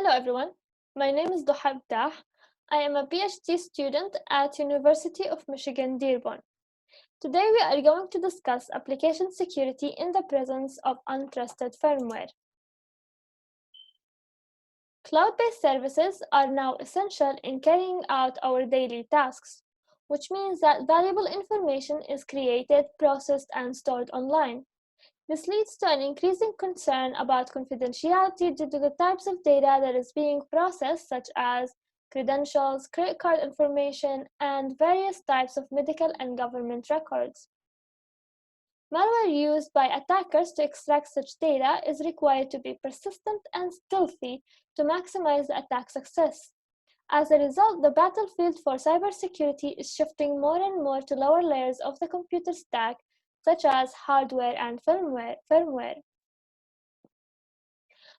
Hello everyone, my name is Duha Abdah. I am a PhD student at University of Michigan Dearborn. Today we are going to discuss application security in the presence of untrusted firmware. Cloud-based services are now essential in carrying out our daily tasks, which means that valuable information is created, processed, and stored online. This leads to an increasing concern about confidentiality due to the types of data that is being processed, such as credentials, credit card information, and various types of medical and government records. Malware used by attackers to extract such data is required to be persistent and stealthy to maximize the attack success. As a result, the battlefield for cybersecurity is shifting more and more to lower layers of the computer stack, such as hardware and firmware.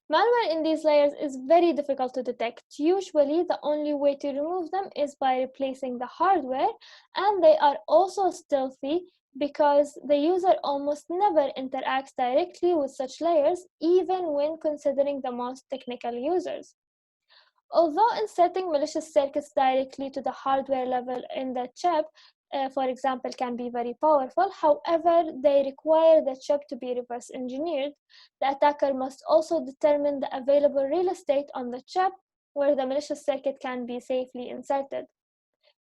Malware in these layers is very difficult to detect. Usually, the only way to remove them is by replacing the hardware, and they are also stealthy because the user almost never interacts directly with such layers, even when considering the most technical users. Although inserting malicious circuits directly to the hardware level in the chip, for example, can be very powerful. However, they require the chip to be reverse engineered. The attacker must also determine the available real estate on the chip where the malicious circuit can be safely inserted.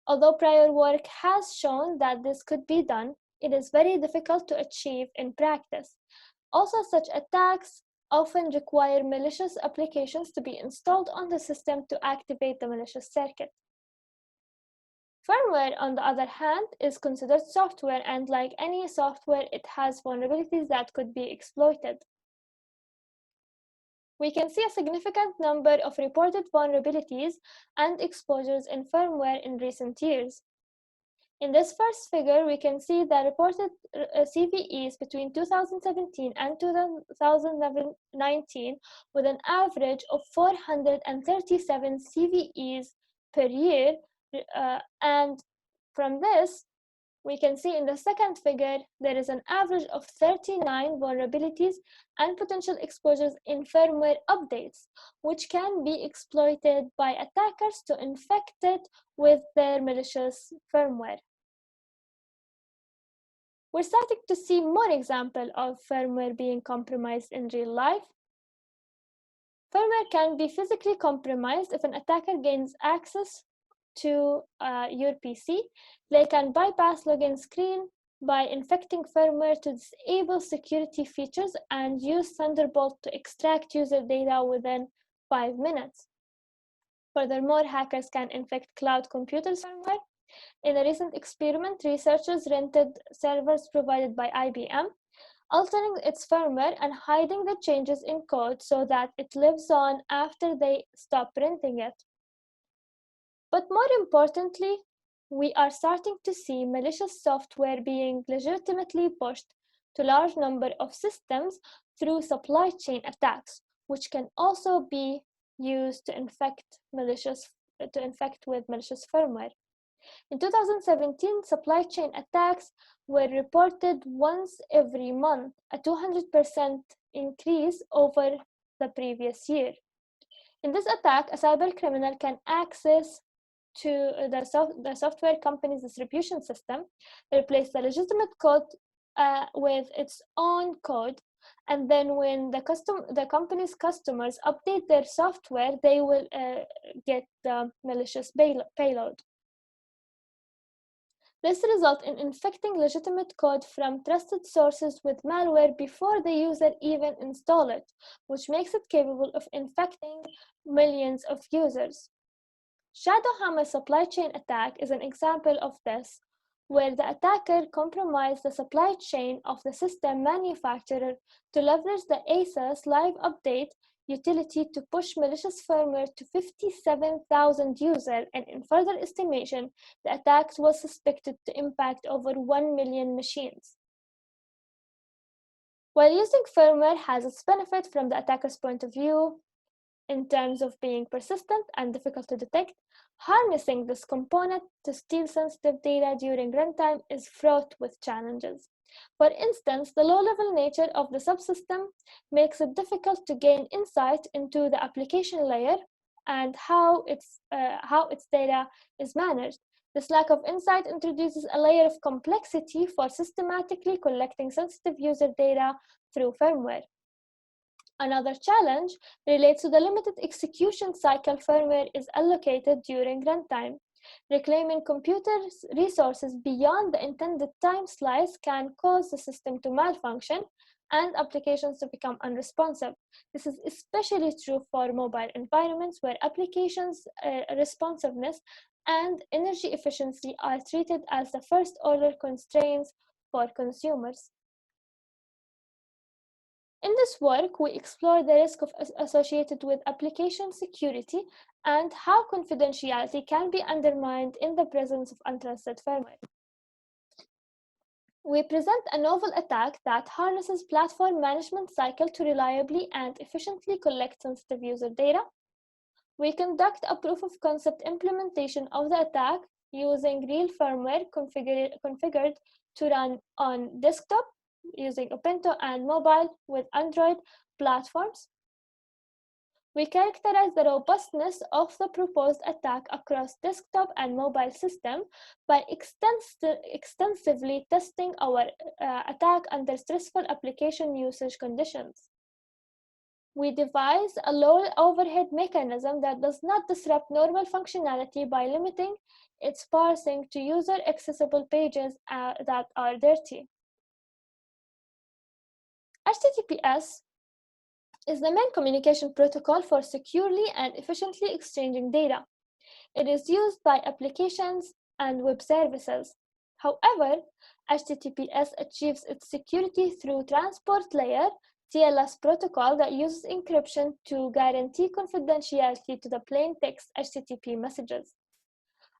Although prior work has shown that this could be done, it is very difficult to achieve in practice. Also, such attacks often require malicious applications to be installed on the system to activate the malicious circuit. Firmware, on the other hand, is considered software, and like any software, it has vulnerabilities that could be exploited. We can see a significant number of reported vulnerabilities and exposures in firmware in recent years. In this first figure, we can see the reported CVEs between 2017 and 2019 with an average of 437 CVEs per year, and from this, we can see in the second figure, there is an average of 39 vulnerabilities and potential exposures in firmware updates, which can be exploited by attackers to infect it with their malicious firmware. We're starting to see more examples of firmware being compromised in real life. Firmware can be physically compromised if an attacker gains access to your PC. They can bypass login screen by infecting firmware to disable security features and use Thunderbolt to extract user data within 5 minutes. Furthermore, hackers can infect cloud computers firmware. In a recent experiment, researchers rented servers provided by IBM, altering its firmware and hiding the changes in code so that it lives on after they stop printing it. But more importantly, we are starting to see malicious software being legitimately pushed to large number of systems through supply chain attacks, which can also be used to infect with malicious firmware. In 2017, supply chain attacks were reported once every month, a 200% increase over the previous year. In this attack, a cybercriminal can access to the software company's distribution system, replace the legitimate code with its own code, and then when the company's customers update their software, they will get the malicious payload. This results in infecting legitimate code from trusted sources with malware before the user even installs it, which makes it capable of infecting millions of users. Shadowhammer supply chain attack is an example of this, where the attacker compromised the supply chain of the system manufacturer to leverage the ASUS live update utility to push malicious firmware to 57,000 users, and in further estimation, the attack was suspected to impact over 1 million machines. While using firmware has its benefit from the attacker's point of view, in terms of being persistent and difficult to detect, harnessing this component to steal sensitive data during runtime is fraught with challenges. For instance, the low-level nature of the subsystem makes it difficult to gain insight into the application layer, and how its data is managed. This lack of insight introduces a layer of complexity for systematically collecting sensitive user data through firmware. Another challenge relates to the limited execution cycle firmware is allocated during runtime. Reclaiming computer resources beyond the intended time slice can cause the system to malfunction and applications to become unresponsive. This is especially true for mobile environments where applications responsiveness and energy efficiency are treated as the first-order constraints for consumers. In this work, we explore the risk associated with application security and how confidentiality can be undermined in the presence of untrusted firmware. We present a novel attack that harnesses platform management cycle to reliably and efficiently collect sensitive user data. We conduct a proof of concept implementation of the attack using real firmware configured to run on desktop using Ubuntu and mobile with Android platforms. We characterize the robustness of the proposed attack across desktop and mobile system by extensively testing our attack under stressful application usage conditions. We devise a low overhead mechanism that does not disrupt normal functionality by limiting its parsing to user accessible pages that are dirty. HTTPS is the main communication protocol for securely and efficiently exchanging data. It is used by applications and web services. However, HTTPS achieves its security through Transport Layer TLS protocol that uses encryption to guarantee confidentiality to the plain text HTTP messages.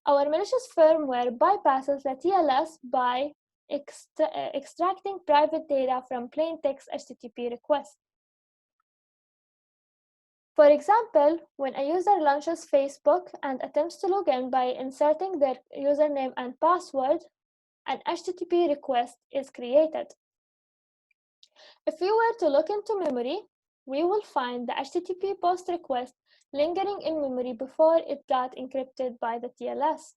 Our malicious firmware bypasses the TLS by extracting private data from plain text HTTP requests. For example, when a user launches Facebook and attempts to log in by inserting their username and password, an HTTP request is created. If we were to look into memory, we will find the HTTP post request lingering in memory before it got encrypted by the TLS.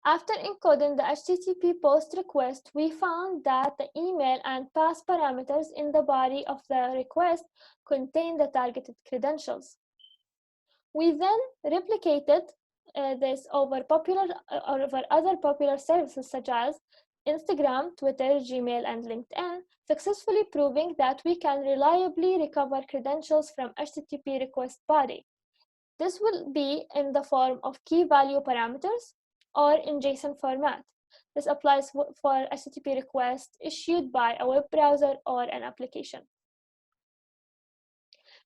After encoding the HTTP post request, we found that the email and pass parameters in the body of the request contain the targeted credentials. We then replicated this over other popular services such as Instagram, Twitter, Gmail, and LinkedIn, successfully proving that we can reliably recover credentials from HTTP request body. This will be in the form of key value parameters or in JSON format. This applies for HTTP requests issued by a web browser or an application.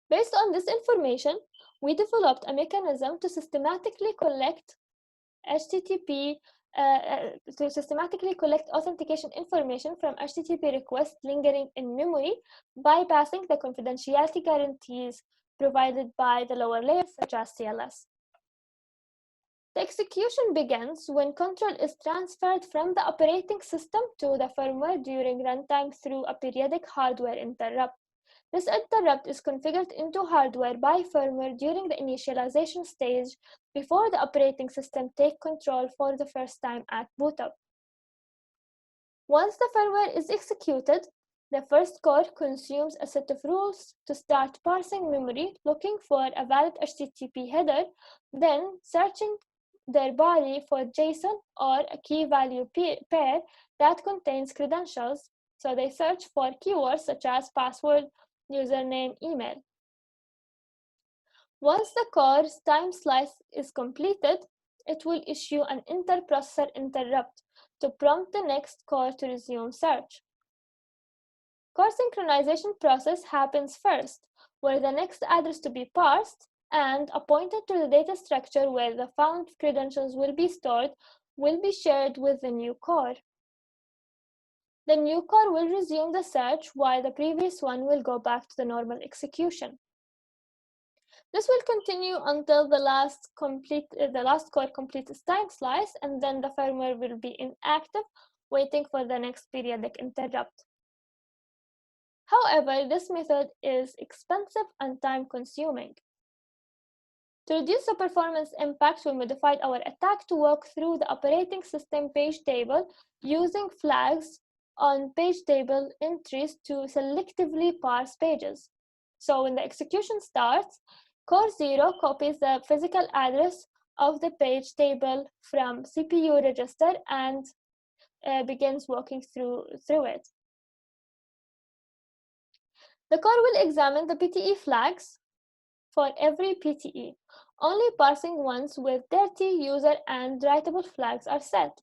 Based on this information, we developed a mechanism to systematically collect authentication information from HTTP requests lingering in memory, bypassing the confidentiality guarantees provided by the lower layers such as TLS. The execution begins when control is transferred from the operating system to the firmware during runtime through a periodic hardware interrupt. This interrupt is configured into hardware by firmware during the initialization stage before the operating system takes control for the first time at bootup. Once the firmware is executed, the first core consumes a set of rules to start parsing memory, looking for a valid HTTP header, then searching their body for JSON or a key value pair that contains credentials. So they search for keywords such as password, username, email. Once the core's time slice is completed, it will issue an inter-processor interrupt to prompt the next core to resume search. Core synchronization process happens first, where the next address to be parsed and appointed to the data structure where the found credentials will be stored will be shared with the new core. The new core will resume the search while the previous one will go back to the normal execution. This will continue until the last core completes its time slice, and then the firmware will be inactive, waiting for the next periodic interrupt. However, this method is expensive and time-consuming. To reduce the performance impact, we modified our attack to walk through the operating system page table using flags on page table entries to selectively parse pages. So when the execution starts, core 0 copies the physical address of the page table from CPU register and begins walking through it. The core will examine the PTE flags for every PTE. Only parsing ones with dirty, user, and writable flags are set,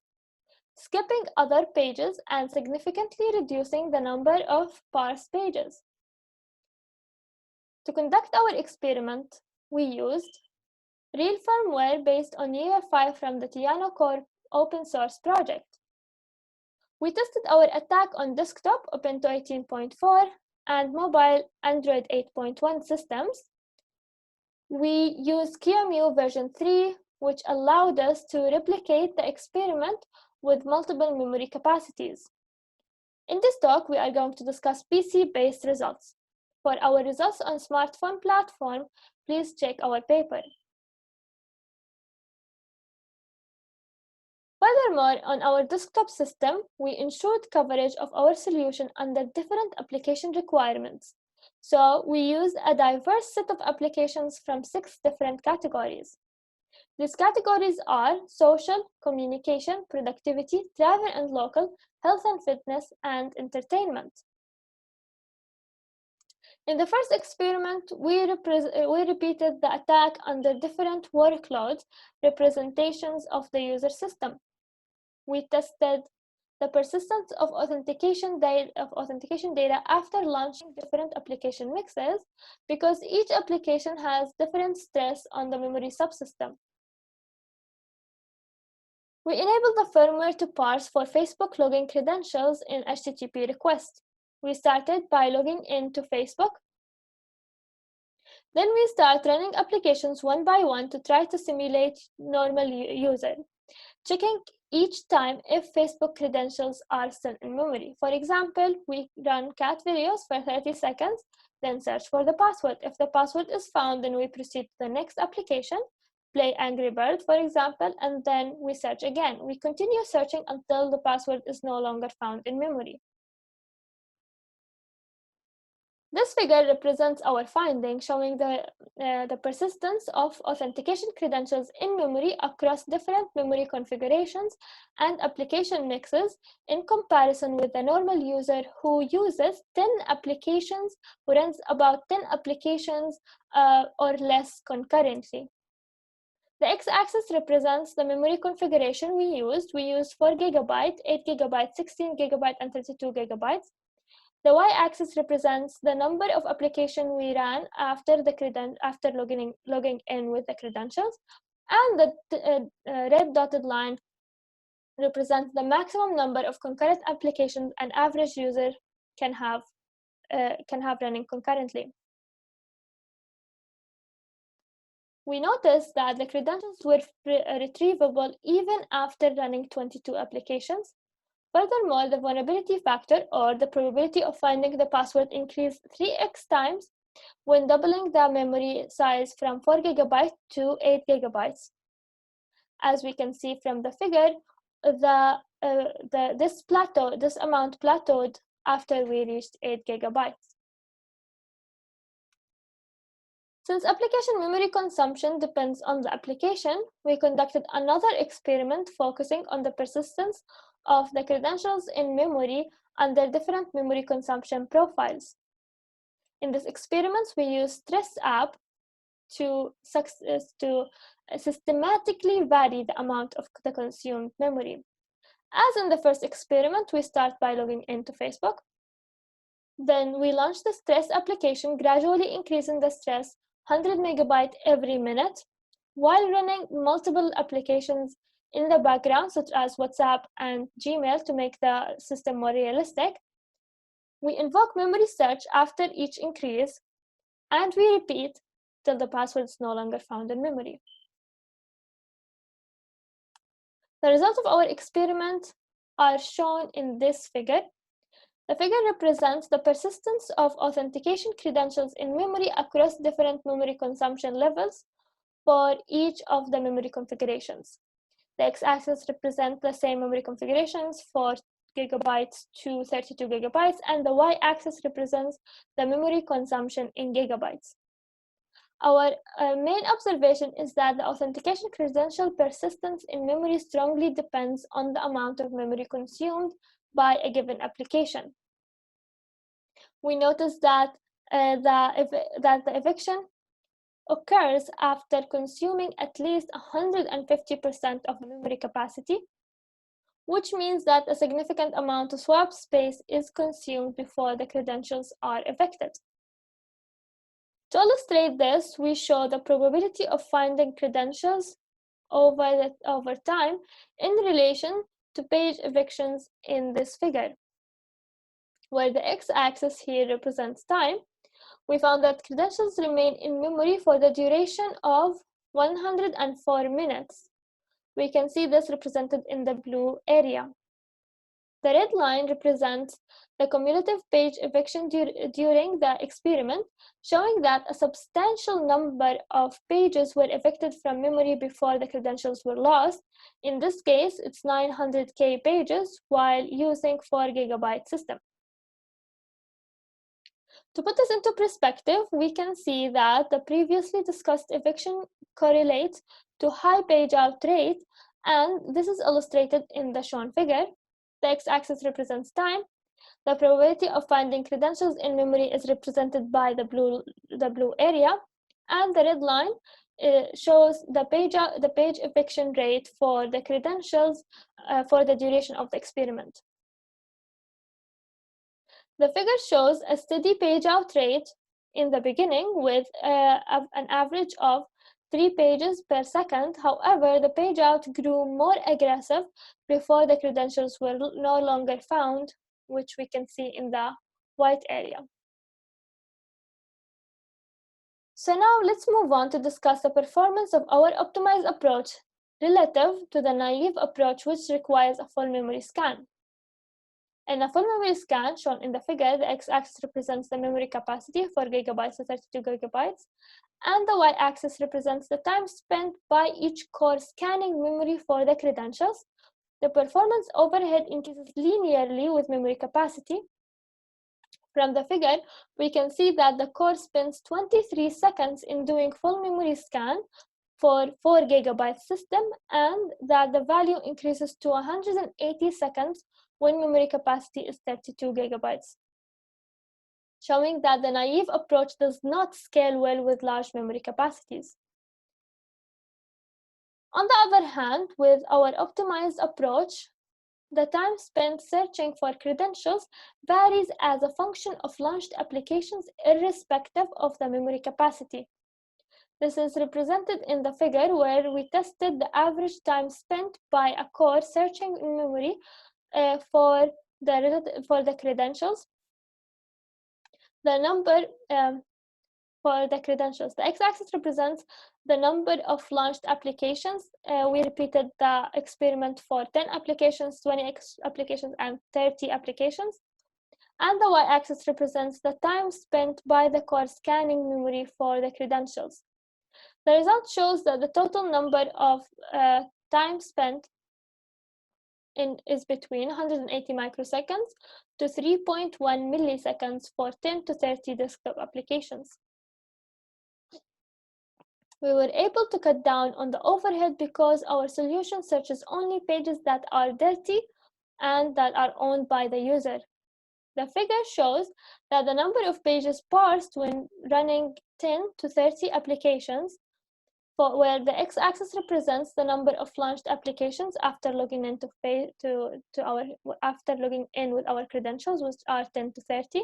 skipping other pages and significantly reducing the number of parsed pages. To conduct our experiment, we used real firmware based on UEFI from the Tiano Core open source project. We tested our attack on desktop Ubuntu 18.4 and mobile Android 8.1 systems. We used QEMU version 3, which allowed us to replicate the experiment with multiple memory capacities. In this talk, we are going to discuss PC-based results. For our results on smartphone platform, please check our paper. Furthermore, on our desktop system, we ensured coverage of our solution under different application requirements. So we used a diverse set of applications from 6 different categories. These categories are social, communication, productivity, travel and local, health and fitness, and entertainment. In the first experiment, we repeated the attack under different workload representations of the user system. We tested the persistence of authentication data after launching different application mixes because each application has different stress on the memory subsystem. We enabled the firmware to parse for Facebook login credentials in HTTP request. We started by logging into Facebook. Then we start running applications one by one to try to simulate normal user, checking each time if Facebook credentials are still in memory. For example, we run cat videos for 30 seconds, then search for the password. If the password is found, then we proceed to the next application, play Angry Bird, for example, and then we search again. We continue searching until the password is no longer found in memory. This figure represents our finding, showing the persistence of authentication credentials in memory across different memory configurations and application mixes in comparison with the normal user who uses 10 applications, who runs about 10 applications or less concurrently. The x-axis represents the memory configuration we used. We used 4 GB, 8 GB, 16 GB, and 32 GB. The y-axis represents the number of applications we ran after logging in with the credentials, and the red dotted line represents the maximum number of concurrent applications an average user can have running concurrently. We noticed that the credentials were retrievable even after running 22 applications. Furthermore, the vulnerability factor, or the probability of finding the password, increased 3x times when doubling the memory size from 4 GB to 8 GB. As we can see from the figure, this amount plateaued after we reached 8 GB. Since application memory consumption depends on the application, we conducted another experiment focusing on the persistence of the credentials in memory under different memory consumption profiles. In this experiment, we used Stress app to systematically vary the amount of the consumed memory. As in the first experiment, we start by logging into Facebook. Then we launch the Stress application, gradually increasing the stress 100 MB every minute, while running multiple applications in the background, such as WhatsApp and Gmail, to make the system more realistic. We invoke memory search after each increase, and we repeat till the password is no longer found in memory. The results of our experiment are shown in this figure. The figure represents the persistence of authentication credentials in memory across different memory consumption levels for each of the memory configurations. The x-axis represents the same memory configurations for gigabytes to 32 gigabytes, and the y-axis represents the memory consumption in gigabytes. Our main observation is that the authentication credential persistence in memory strongly depends on the amount of memory consumed by a given application. We notice that the eviction occurs after consuming at least 150% of memory capacity, which means that a significant amount of swap space is consumed before the credentials are evicted. To illustrate this, we show the probability of finding credentials over time in relation to page evictions in this figure. Where the x-axis here represents time, we found that credentials remain in memory for the duration of 104 minutes. We can see this represented in the blue area. The red line represents the cumulative page eviction during the experiment, showing that a substantial number of pages were evicted from memory before the credentials were lost. In this case, it's 900K pages while using 4 gigabyte system. To put this into perspective, we can see that the previously discussed eviction correlates to high page out rate, and this is illustrated in the shown figure. The x-axis represents time. The probability of finding credentials in memory is represented by the blue area, and the red line shows the page eviction rate for the credentials for the duration of the experiment. The figure shows a steady page out rate in the beginning with an average of 3 pages per second. However, the page out grew more aggressive before the credentials were no longer found, which we can see in the white area. So now let's move on to discuss the performance of our optimized approach relative to the naive approach, which requires a full memory scan. In a full memory scan shown in the figure, the x-axis represents the memory capacity, 4 gigabytes to 32 gigabytes, and the y-axis represents the time spent by each core scanning memory for the credentials. The performance overhead increases linearly with memory capacity. From the figure, we can see that the core spends 23 seconds in doing full memory scan for 4 gigabyte system, and that the value increases to 180 seconds when memory capacity is 32 gigabytes, showing that the naive approach does not scale well with large memory capacities. On the other hand, with our optimized approach, the time spent searching for credentials varies as a function of launched applications irrespective of the memory capacity. This is represented in the figure where we tested the average time spent by a core searching in memory for the credentials. The number for the credentials. The x-axis represents the number of launched applications. We repeated the experiment for 10 applications, 20 applications, and 30 applications. And the y-axis represents the time spent by the core scanning memory for the credentials. The result shows that the total number of time spent is between 180 microseconds to 3.1 milliseconds for 10 to 30 desktop applications. We were able to cut down on the overhead because our solution searches only pages that are dirty and that are owned by the user. The figure shows that the number of pages parsed when running 10 to 30 applications, where the x-axis represents the number of launched applications after logging in after logging in with our credentials, which are 10 to 30,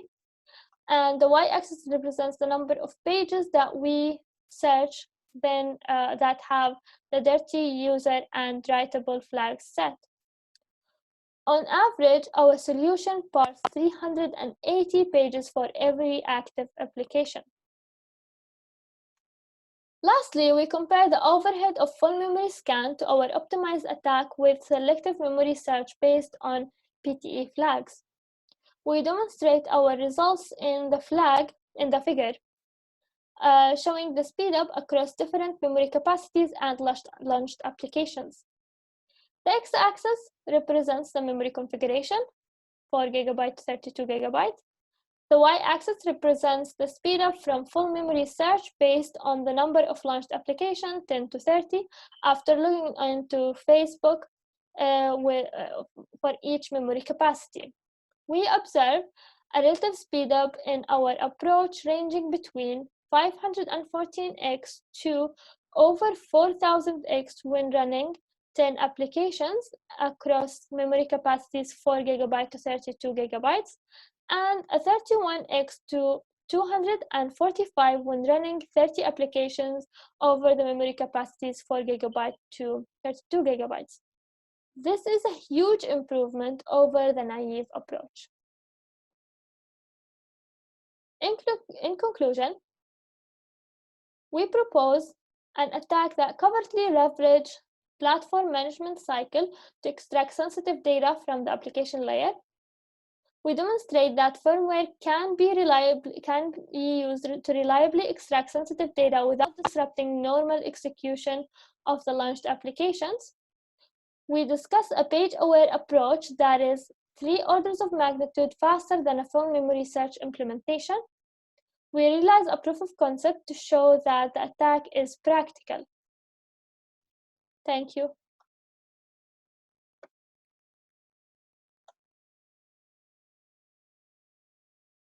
and the y-axis represents the number of pages that we search then that have the dirty user and writable flags set. On average, our solution parsed 380 pages for every active application. Lastly, we compare the overhead of full memory scan to our optimized attack with selective memory search based on PTE flags. We demonstrate our results in the figure. showing the speed up across different memory capacities and launched applications. The x-axis represents the memory configuration, 4 GB to 32 GB. The y-axis represents the speed up from full memory search based on the number of launched applications, 10 to 30, after logging into Facebook for each memory capacity. We observe a relative speed up in our approach ranging between 514x to over 4000x when running 10 applications across memory capacities 4 GB to 32 GB, and a 31x to 245 when running 30 applications over the memory capacities 4 GB to 32 GB. This is a huge improvement over the naive approach. In conclusion, we propose an attack that covertly leverages platform management cycle to extract sensitive data from the application layer. We demonstrate that firmware can be used to reliably extract sensitive data without disrupting normal execution of the launched applications. We discuss a page-aware approach that is 3 orders of magnitude faster than a full memory search implementation. We realize a proof of concept to show that the attack is practical. Thank you.